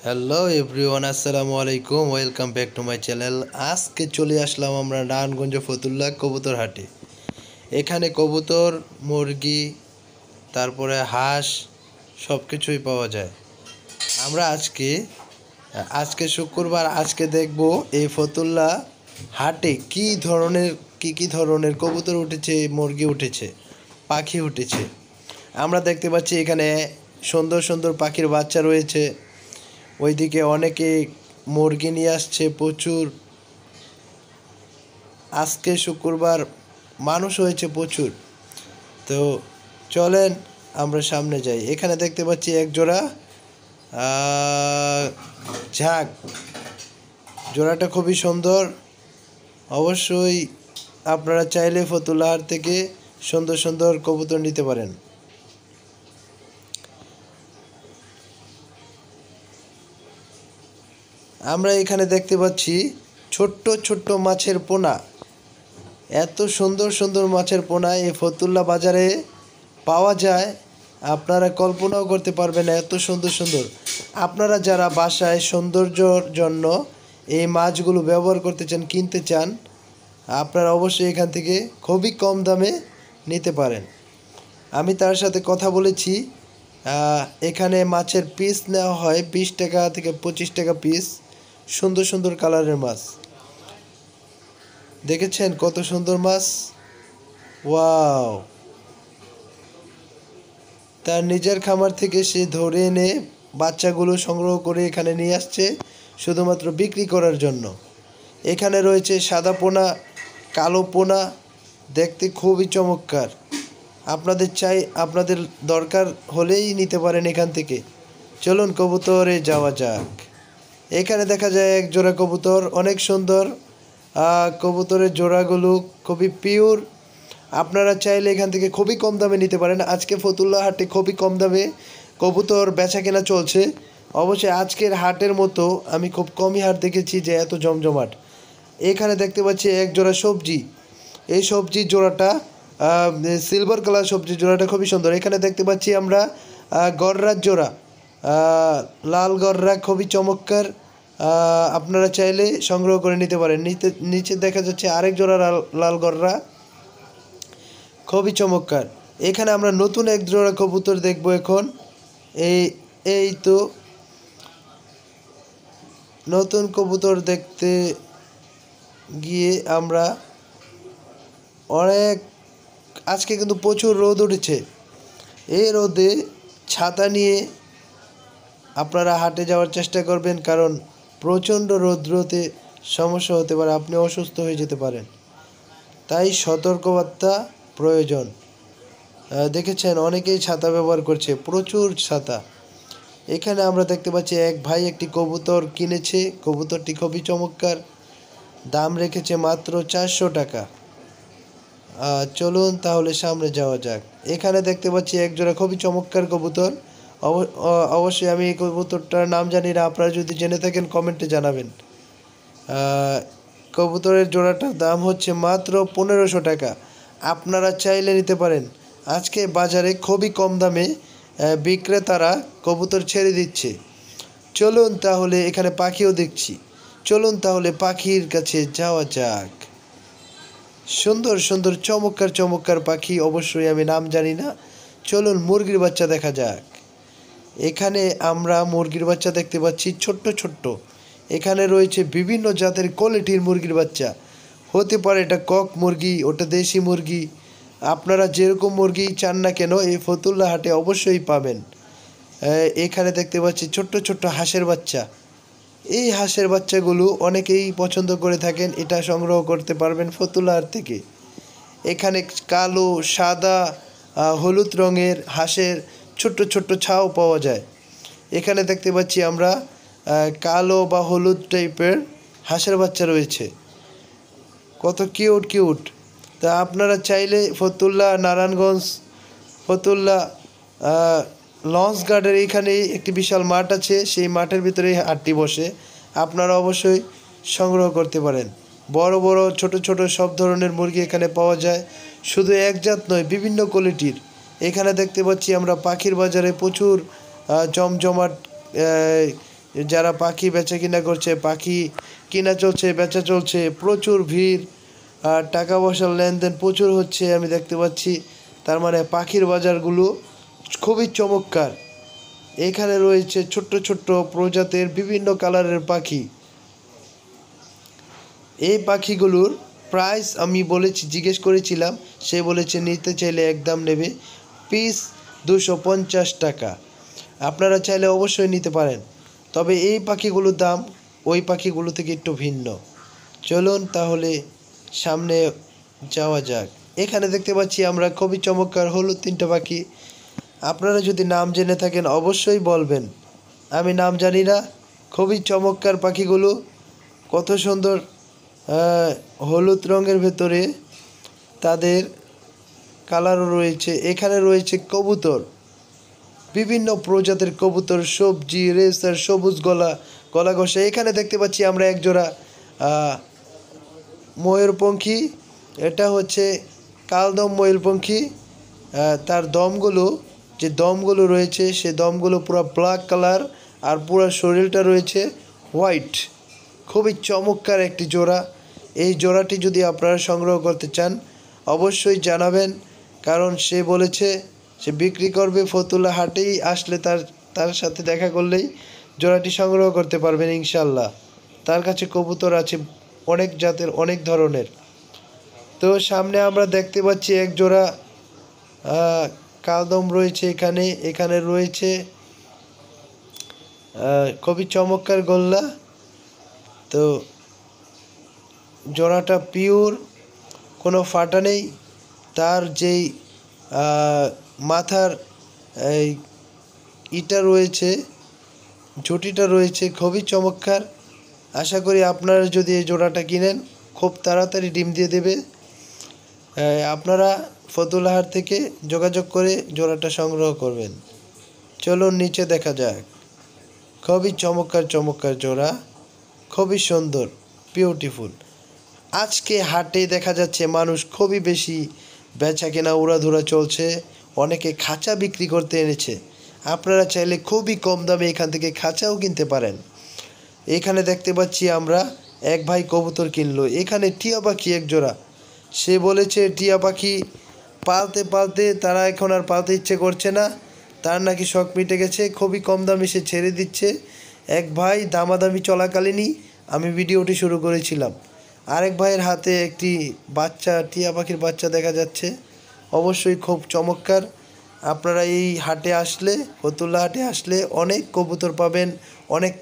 Hello everyone, আসসালামু আলাইকুম। Welcome back to my channel. আজকে চলে আসলাম আমরা নারায়ণগঞ্জ ফতুল্লা কবুতর হাটে। এখানে কবুতর, মুরগি, তারপরে হাঁস সব কিছুই পাওয়া যায়। আমরা আজকে শুক্রবার, আজকে দেখব এই ফতুল্লা হাটে কি ধরনের কবুতর উঠেছে, মুরগি উঠেছে, পাখি উঠেছে। আমরা দেখতে পাচ্ছি এখানে সুন্দর সুন্দর পাখির বাচ্চা রয়েছে। ওইদিকে অনেকে মুরগি নিয়ে আসছে প্রচুর। আজকে শুক্রবার, মানুষ হয়েছে প্রচুর। তো চলেন আমরা সামনে যাই। এখানে দেখতে পাচ্ছি এক জোড়া ঝাঁক। জোড়াটা খুবই সুন্দর। অবশ্যই আপনারা চাইলে ফতুল্লাহাট থেকে সুন্দর সুন্দর কবুতর নিতে পারেন। আমরা এখানে দেখতে পাচ্ছি ছোট্ট ছোট্ট মাছের পোনা। এত সুন্দর সুন্দর মাছের পোনা এই ফতুল্লা বাজারে পাওয়া যায়, আপনারা কল্পনাও করতে পারবেন না, এত সুন্দর সুন্দর। আপনারা যারা বাসায় সৌন্দর্যর জন্য এই মাছগুলো ব্যবহার করতে চান, কিনতে চান, আপনারা অবশ্যই এখান থেকে খুবই কম দামে নিতে পারেন। আমি তার সাথে কথা বলেছি। এখানে মাছের পিস নেওয়া হয় 20 টাকা থেকে 25 টাকা পিস। সুন্দর সুন্দর কালারের মাছ দেখেছেন, কত সুন্দর মাছ। ওয়াও! তার নিজের খামার থেকে সে ধরে এনে বাচ্চাগুলো সংগ্রহ করে এখানে নিয়ে আসছে শুধুমাত্র বিক্রি করার জন্য। এখানে রয়েছে সাদা পোনা, কালো পোনা, দেখতে খুবই চমৎকার। আপনাদের দরকার হলেই নিতে পারেন এখান থেকে। চলুন কবুতরে যাওয়া যাক। এখানে দেখা যায় এক জোড়া কবুতর, অনেক সুন্দর। কবুতরের জোড়াগুলো খুবই পিওর। আপনারা চাইলে এখান থেকে খুবই কম দামে নিতে পারেন। আজকে ফতুল্লা হাটে খুবই কম দামে কবুতর বেচা কেনা চলছে। অবশ্যই আজকের হাটের মতো আমি খুব কমই হাট দেখেছি যে এত জমজমাট। এখানে দেখতে পাচ্ছি এক জোড়া সবজি। এই সবজির জোড়াটা সিলভার কালার সবজির জোড়াটা খুবই সুন্দর। এখানে দেখতে পাচ্ছি আমরা গররার জোড়া, লাল গররা, খুবই চমৎকার। আপনারা চাইলে সংগ্রহ করে নিতে পারেন। নিচে দেখা যাচ্ছে আরেক জোড়া লাল গররা, খুবই চমৎকার। এখানে আমরা নতুন এক জোড়া কবুতর দেখব এখন। এই তো নতুন কবুতর দেখতে গিয়ে আমরা আজকে কিন্তু প্রচুর রোদ উঠেছে। এই রোদে ছাতা নিয়ে আপনারা হাটে যাওয়ার চেষ্টা করবেন, কারণ প্রচণ্ড রৌদ্রতে সমস্যা হতে পারে, আপনি অসুস্থ হয়ে যেতে পারেন। তাই সতর্কবার্তা প্রয়োজন। দেখেছেন অনেকেই ছাতা ব্যবহার করছে, প্রচুর ছাতা। এখানে আমরা দেখতে পাচ্ছি এক ভাই একটি কবুতর কিনেছে। কবুতরটি খুবই চমৎকার, দাম রেখেছে মাত্র 400 টাকা। চলুন তাহলে সামনে যাওয়া যাক। এখানে দেখতে পাচ্ছি এক জোড়া খুবই চমৎকার কবুতর। অবশ্যই আমি এই কবুতরটার নাম জানি না, আপনারা যদি জেনে থাকেন কমেন্টে জানাবেন। কবুতরের জোড়াটার দাম হচ্ছে মাত্র 1500 টাকা। আপনারা চাইলে নিতে পারেন। আজকে বাজারে খুবই কম দামে বিক্রেতারা কবুতর ছেড়ে দিচ্ছে। চলুন তাহলে, এখানে পাখিও দেখছি। চলুন তাহলে পাখির কাছে যাওয়া যাক। সুন্দর সুন্দর চমৎকার চমৎকার পাখি, অবশ্যই আমি নাম জানি না। চলুন মুরগির বাচ্চা দেখা যাক। এখানে আমরা মুরগির বাচ্চা দেখতে পাচ্ছি ছোট্ট ছোট্ট। এখানে রয়েছে বিভিন্ন জাতের কোয়ালিটির মুরগির বাচ্চা। হতে পারে এটা কক মুরগি, ওটা দেশি মুরগি। আপনারা যেরকম মুরগি চান না কেন এই ফতুল্লা হাটে অবশ্যই পাবেন। এখানে দেখতে পাচ্ছি ছোট্ট ছোট্ট হাঁসের বাচ্চা। এই হাঁসের বাচ্চাগুলো অনেকেই পছন্দ করে থাকেন, এটা সংগ্রহ করতে পারবেন ফতুল্লা হাট থেকে। এখানে কালো, সাদা, হলুদ রঙের হাঁসের ছোট্ট ছোট্ট ছাও পাওয়া যায়। এখানে দেখতে পাচ্ছি আমরা কালো বা হলুদ টাইপের হাঁসের বাচ্চা রয়েছে, কত কিউট কিউট। তা আপনারা চাইলে ফতুল্লা, নারায়ণগঞ্জ ফতুল্লা লঞ্চ গার্ডের এইখানে একটি বিশাল মাঠ আছে, সেই মাঠের ভিতরেই হাটটি বসে। আপনারা অবশ্যই সংগ্রহ করতে পারেন। বড় বড় ছোট ছোট সব ধরনের মুরগি এখানে পাওয়া যায়, শুধু এক জাত নয়, বিভিন্ন কোয়ালিটির। এখানে দেখতে পাচ্ছি আমরা পাখির বাজারে প্রচুর জমজমাট যারা পাখি বেচা কিনা করছে, পাখি কিনা চলছে, বেচা চলছে, প্রচুর ভিড় আর টাকা পয়সার লেনদেন প্রচুর হচ্ছে আমি দেখতে পাচ্ছি। তার মানে পাখির বাজারগুলো খুবই চমৎকার। এখানে রয়েছে ছোট্ট ছোট্ট প্রজাতির বিভিন্ন কালারের পাখি। এই পাখিগুলোর প্রাইস আমি জিজ্ঞেস করেছিলাম, সে বলেছে নিতে চাইলে একদম নেবে পিস 250 টাকা। আপনারা চাইলে অবশ্যই নিতে পারেন, তবে এই পাখিগুলোর দাম ওই পাখিগুলো থেকে একটু ভিন্ন। চলুন তাহলে সামনে যাওয়া যাক। এখানে দেখতে পাচ্ছি আমরা খুবই চমৎকার হলুদ 3টা পাখি। আপনারা যদি নাম জেনে থাকেন অবশ্যই বলবেন, আমি নাম জানি না। খুবই চমৎকার পাখিগুলো, কত সুন্দর হলুদ রঙের ভেতরে তাদের কালারও রয়েছে। এখানে রয়েছে কবুতর, বিভিন্ন প্রজাতির কবুতর, সবজি, রেসার, সবুজ গলা ঘষা। এখানে দেখতে পাচ্ছি আমরা একজোড়া ময়ূরপঙ্খী। এটা হচ্ছে কালদম ময়ূরপঙ্খী। তার দমগুলো রয়েছে, সে দমগুলো পুরো ব্ল্যাক কালার আর পুরো শরীরটা রয়েছে হোয়াইট। খুবই চমৎকার একটি জোড়া। এই জোড়াটি যদি আপনারা সংগ্রহ করতে চান অবশ্যই জানাবেন, কারণ সে বলেছে সে বিক্রি করবে। ফতুল্লা হাটেই আসলে তার সাথে দেখা করলেই জোড়াটি সংগ্রহ করতে পারবেন ইনশাল্লাহ। তার কাছে কবুতর আছে অনেক জাতের, অনেক ধরনের। তো সামনে আমরা দেখতে পাচ্ছি এক জোড়া কালদম রয়েছে। এখানে রয়েছে খুবই চমৎকার গোল্লা। তো জোড়াটা পিওর, কোনো ফাটা নেই। তার যেই মাথার এই রয়েছে, ঝুঁটিটা রয়েছে, খুবই চমৎকার। আশা করি আপনারা যদি এই জোড়াটা কিনেন খুব তাড়াতাড়ি ডিম দিয়ে দেবে। আপনারা ফতুল্লাহাট থেকে যোগাযোগ করে জোড়াটা সংগ্রহ করবেন। চলুন নিচে দেখা যাক। খুবই চমৎকার জোড়া, খুবই সুন্দর, বিউটিফুল। আজকে হাটে দেখা যাচ্ছে মানুষ খুবই বেশি, বেচা কেনা উড়াধুরা চলছে। অনেকে খাঁচা বিক্রি করতে এনেছে। আপনারা চাইলে খুবই কম দামে এখান থেকে খাঁচাও কিনতে পারেন। এখানে দেখতে পাচ্ছি আমরা এক ভাই কবুতর কিনলো। এখানে টিয়া পাখি এক জোড়া। সে বলেছে টিয়া পাখি পালতে তারা এখন আর পালতে ইচ্ছে করছে না, তার নাকি শখ মিটে গেছে। খুবই কম দামে সে ছেড়ে দিচ্ছে। এক ভাই দামাদামি চলাকালীনই আমি ভিডিওটি শুরু করেছিলাম। আরেক ভাইয়ের হাতে একটি টিয়া পাখির বাচ্চা দেখা যাচ্ছে। অবশ্যই খুব চমৎকার। আপনারা এই হাটে আসলে, ফতুল্লা হাটে আসলে অনেক কবুতর পাবেন, অনেক